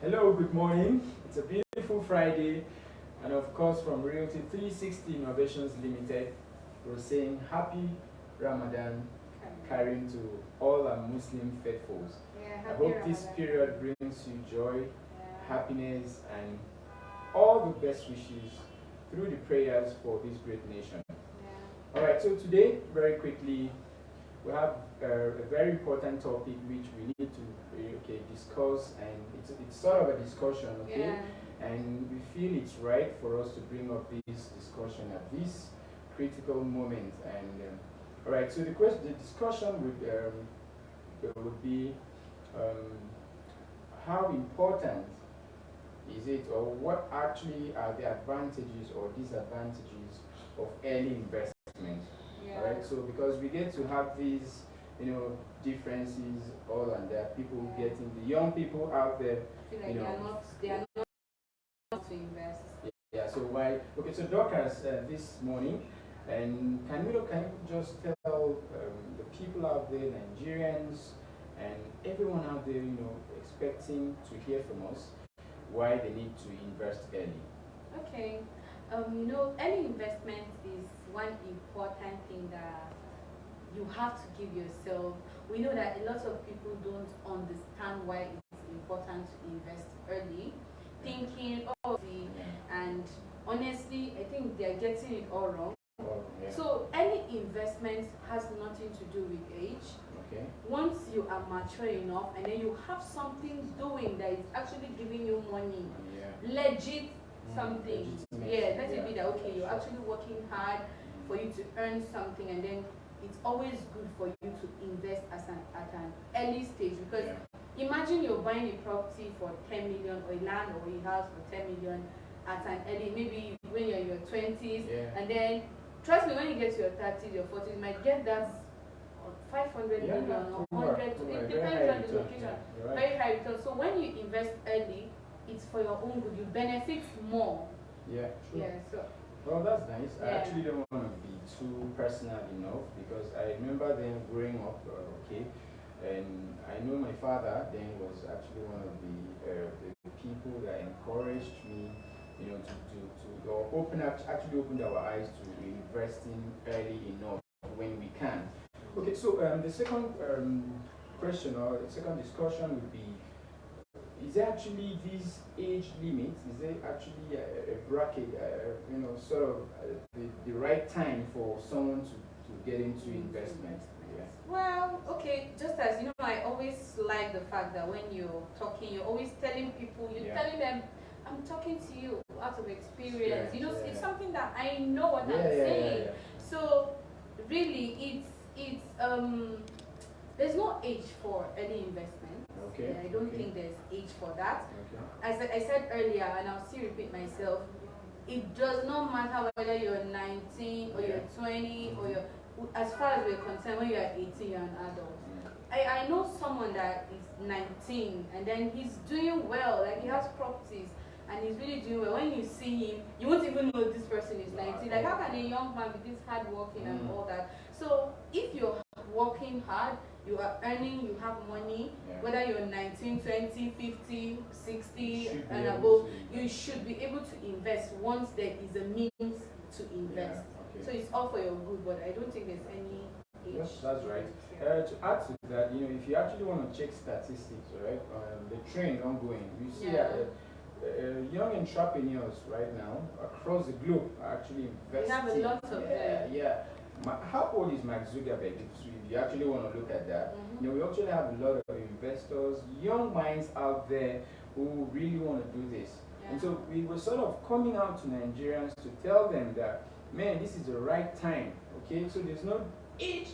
Hello, good morning. It's a beautiful Friday, and of course, from Realty 360 Innovations Limited, we're saying happy Ramadan carrying to all our Muslim faithfuls. I hope Ramadan. this period brings you joy, happiness, and all the best wishes through the prayers for this great nation. Alright, so today, very quickly, we have a very important topic which we need to discuss, and it's sort of a discussion, and we feel it's right for us to bring up this discussion at this critical moment. And all right, so the discussion would be how important is it, or what actually are the advantages or disadvantages of early investment? All right, so because we get to have these, differences all, and there are people getting, the young people out there, they are not to invest. Yeah. So why? Okay. So Dorcas, this morning, and can you just tell the people out there, Nigerians, and everyone out there, expecting to hear from us, why they need to invest early? Okay. Early investment is one important thing that you have to give yourself. We know that a lot of people don't understand why it's important to invest early, thinking, and honestly, I think they're getting it all wrong. So early investment has nothing to do with age. Once you are mature enough and then you have something doing that is actually giving you money, legit something, let it be that you're actually working hard for you to earn something, and then it's always good for you to invest at an early stage, because imagine you're buying a property for 10 million, or a land or a house for 10 million at an early, maybe when you're in your 20s, and then trust me, when you get to your 30s, your 40s, you might get that 500 million or 100, it depends on the location, very high return. So when you invest early, it's for your own good, you benefit more. So well, that's nice. I actually don't want to be too personal enough, because I remember then growing up, and I know my father then was actually one of the people that encouraged me, actually opened our eyes to investing early enough when we can. Okay, so the second question, or the second discussion would be, is there actually these age limits? Is there actually a bracket, sort of the right time for someone to get into investment? Well, just as I always like the fact that when you're talking, you're always telling people, telling them, I'm talking to you out of experience. It's something that I know what I'm saying. So really, it's there's no age for early investment. I don't think there's age for that. As I said earlier, and I'll still repeat myself, it does not matter whether you're 19 or you're 20 or as far as we're concerned, when you're 18, you're an adult. I know someone that is 19 and then he's doing well, like he has properties and he's really doing well. When you see him, you won't even know this person is 19. Like, how can a young man be this hard working and all that? So if you're working hard, you are earning, you have money, whether you're 19, 20, 50, 60 and above, you should be able to invest once there is a means to invest. So it's all for your good, but I don't think there's any age. Yes, that's right. To add to that, if you actually want to check statistics, right, the trend ongoing, you see that young entrepreneurs right now across the globe are actually investing. We have a lot of them. How old is Mark Zuckerberg? If you actually want to look at that, we actually have a lot of investors, young minds out there who really want to do this. And so we were sort of coming out to Nigerians to tell them that, man, this is the right time. So there's no age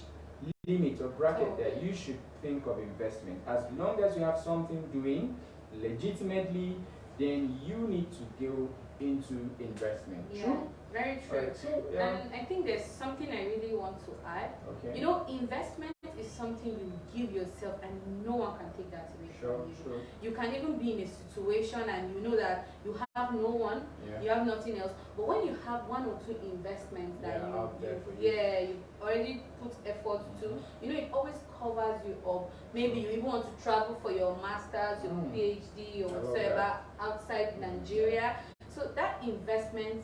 limit or bracket that you should think of investment. As long as you have something doing legitimately, then you need to go into investment. True? Very true. And I think there's something I really want to add. Investment is something you give yourself, and no one can take that away from you. You can even be in a situation and you know that you have no one, you have nothing else. But when you have one or two investments that you already put effort to, it always covers you up. Maybe you even want to travel for your master's, your PhD, or whatever outside Nigeria. So that investment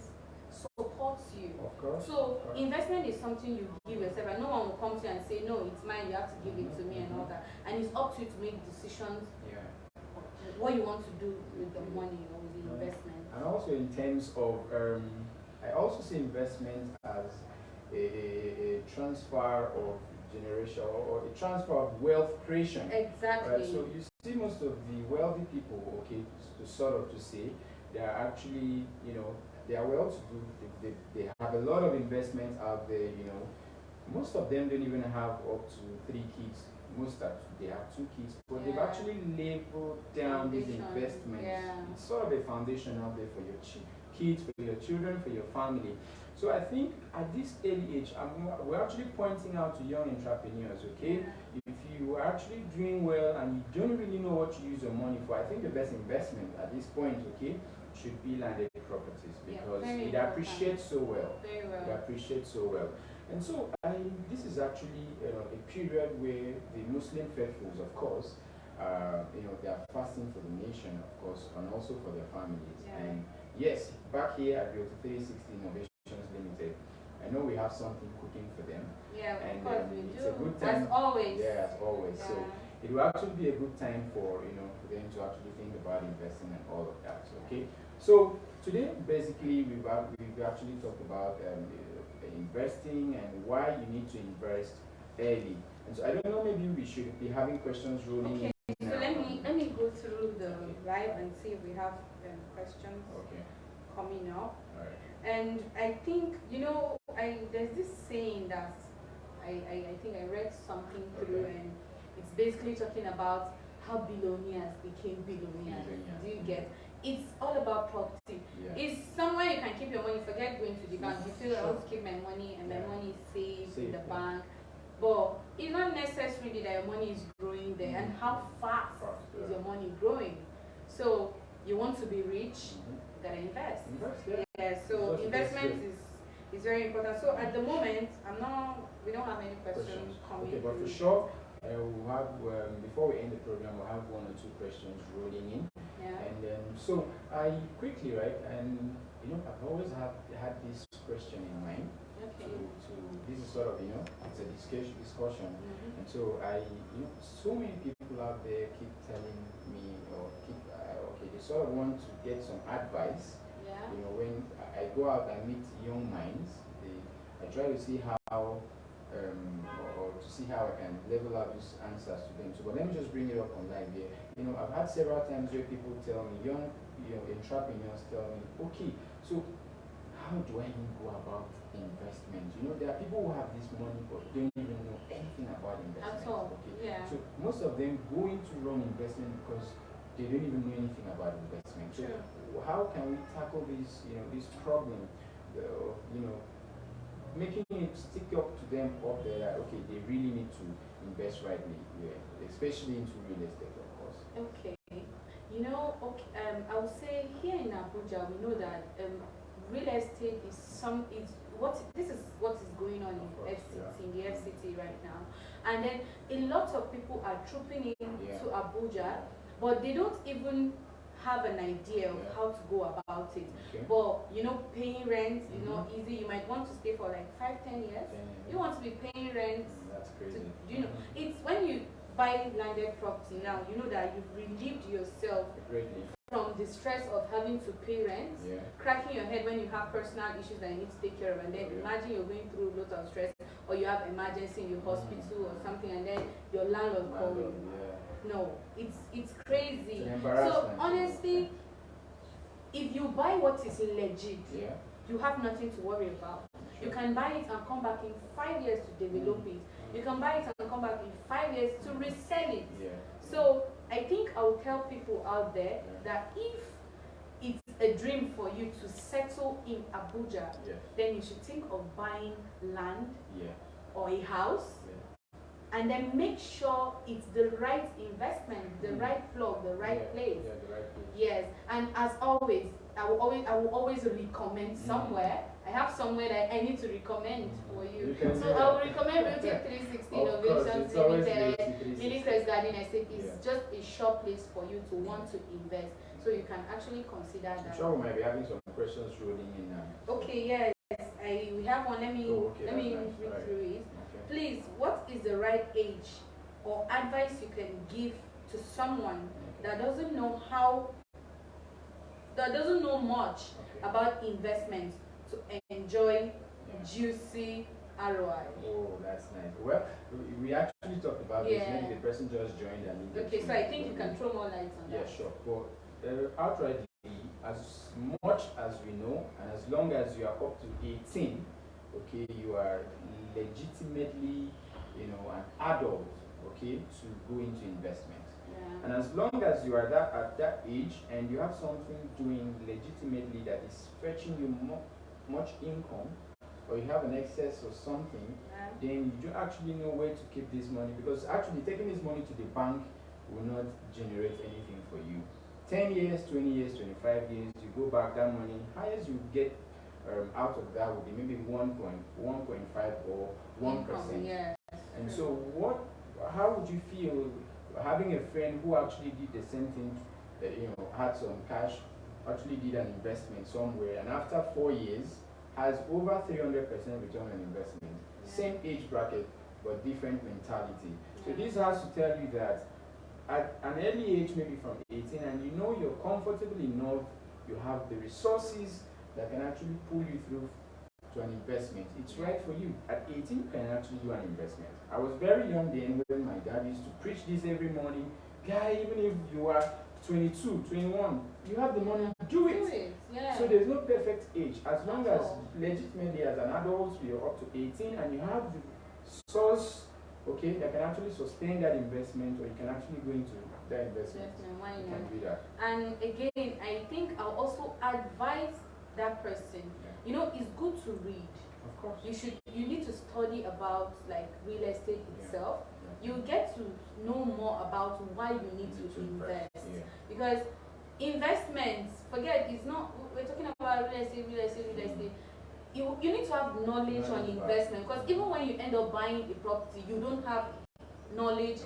supports you. Of course. So investment is something you give yourself, and no one will come to you and say, no, it's mine, you have to give it to me and all that. And it's up to you to make decisions what you want to do with the money or with the investment. And also in terms of, I also see investment as a transfer of generation or a transfer of wealth creation. Exactly. Right? So you see most of the wealthy people, okay, to sort of to say, they are actually, you know, they are well to do. They have a lot of investments out there, you know. Most of them don't even have up to 3 kids. Most are, they have 2 kids, but they've actually labeled down these investments. It's sort of a foundation out there for your kids, for your children, for your family. So I think at this early age, we're actually pointing out to young entrepreneurs, okay? If you are actually doing well and you don't really know what to use your money for, I think the best investment at this point, okay, should be landed properties, because it appreciates so well. It appreciates so well. And so this is actually a period where the Muslim faithfuls, of course, you know, they are fasting for the nation, of course, and also for their families. And yes, back here at Realty 360 Innovations Limited, I know we have something cooking for them. And of course we do. It's a good time. As always. As always. So it will actually be a good time for, you know, for them to actually think about investing and all of that. Okay. So today, basically, we've actually talked about investing and why you need to invest early. And so I don't know, maybe we should be having questions rolling in. So let me go through the live and see if we have questions coming up. And I think, you know, there's this saying that I think I read something through, and it's basically talking about how billionaires became billionaires. Do you get? It's all about property. It's somewhere you can keep your money. Forget going to the bank. You feel I want to keep my money and my money is safe in the bank. But it's not necessarily that your money is growing there, and how fast is your money growing. So you want to be rich, you gotta invest. So investment is very important. So at the moment, we don't have any questions coming. Okay, but for sure, we'll have before we end the program, we'll have 1 or 2 questions rolling in. And so I quickly, and you know, I've always had this question in mind. This is sort of, you know, it's a discussion. And so you know, so many people out there keep telling me, or they sort of want to get some advice. You know, when I go out and meet young minds, I try to see how or to see how I can level up these answers to them. So, but let me just bring it up online here. You know, I've had several times where people tell me, young, you know, entrepreneurs tell me, okay, so how do I even go about investment? You know, there are people who have this money but don't even know anything about investment. At all. So most of them go into wrong investment because they don't even know anything about investment. So how can we tackle this, you know, this problem of, you know, making it stick up to them up there that, okay, they really need to invest rightly, especially into real estate, of course. Okay. You know, I would say here in Abuja, we know that real estate is what is going on in FCT, in the FCT right now. And then a lot of people are trooping in to Abuja, but they don't even have an idea of how to go about it. But you know, paying rent is not easy. You might want to stay for like 5-10 years. You want to be paying rent. That's crazy. You know, it's when you buy landed property now, you know that you've relieved yourself from the stress of having to pay rent, cracking your head when you have personal issues that you need to take care of, and then imagine you're going through a lot of stress, or you have emergency in your hospital or something, and then your landlord calling. No, it's crazy. So honestly, if you buy what is legit, you have nothing to worry about. You can buy it and come back in 5 years to develop it. You can buy it and come back in 5 years to resell it. So I think I will tell people out there that if it's a dream for you to settle in Abuja, then you should think of buying land or a house. And then make sure it's the right investment, the right plug, the right place. Yes, and as always, I will always recommend somewhere. I have somewhere that I need to recommend for you. So I will recommend Realty 360 Innovations Limited. garden estate is just a sure place for you to want to invest. So you can actually consider that. I'm sure we might be having some questions rolling in now. Okay, yes. We have one. Let me read through it. Okay. Please, what is the right age or advice you can give to someone that doesn't know much about investments to enjoy juicy ROI? Oh, that's nice. Well, we actually talked about this. Maybe the person just joined and okay, so I think you can throw more lights on that. Yeah, sure. But outrightly, as much as we know, and as long as you are up to 18, okay, you are legitimately, an adult, okay, to go into investment. Yeah. And as long as you are at that age and you have something doing legitimately that is fetching you much income, or you have an excess or something, then you don't actually know where to keep this money, because actually taking this money to the bank will not generate anything for you. 10 years, 20 years, 25 years, you go back, that money, highest you get out of that will be maybe 1.5 or 1%. Yes. And so how would you feel having a friend who actually did the same thing, had some cash, actually did an investment somewhere, and after 4 years has over 300% return on investment? Same age bracket, but different mentality. So this has to tell you that at an early age, maybe from 18, and you're comfortable enough, you have the resources that can actually pull you through to an investment. It's right for you. At 18, you can actually do an investment. I was very young then when my dad used to preach this every morning. Guy, even if you are 22, 21, you have the money, do it. Yeah. So there's no perfect age. As long as legitimately as an adult, you're up to 18 and you have the source, okay, that can actually sustain that investment, or you can actually go into that investment. Why you not? can do that. And again, I think I'll also advise that person, it's good to read. Of course. You need to study about like real estate itself. You get to know more about why you need to invest. Because investments, it's not, we're talking about real estate. You need to have knowledge on investment, because even when you end up buying a property, you don't have knowledge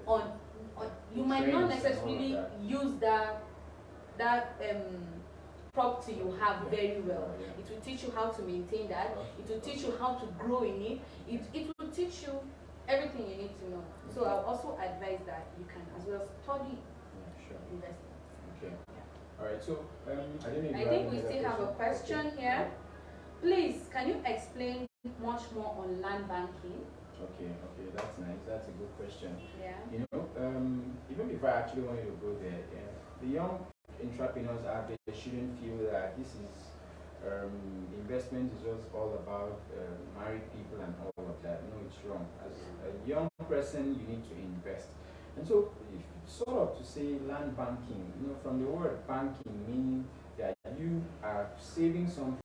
on you might not necessarily use that property you have very well. It will teach you how to maintain that. It will teach you how to grow in it. It will teach you everything you need to know. So I'll also advise that you can as well study investment. Okay. All right. So I think we still have a question here. Please, can you explain much more on land banking? Okay, that's nice. That's a good question. Yeah. Even before I actually wanted to go there, the young entrepreneurs out there shouldn't feel that this is investment is just all about married people and all of that. No, it's wrong. As a young person, you need to invest. And so, if sort of to say land banking, from the word banking, meaning that you are saving something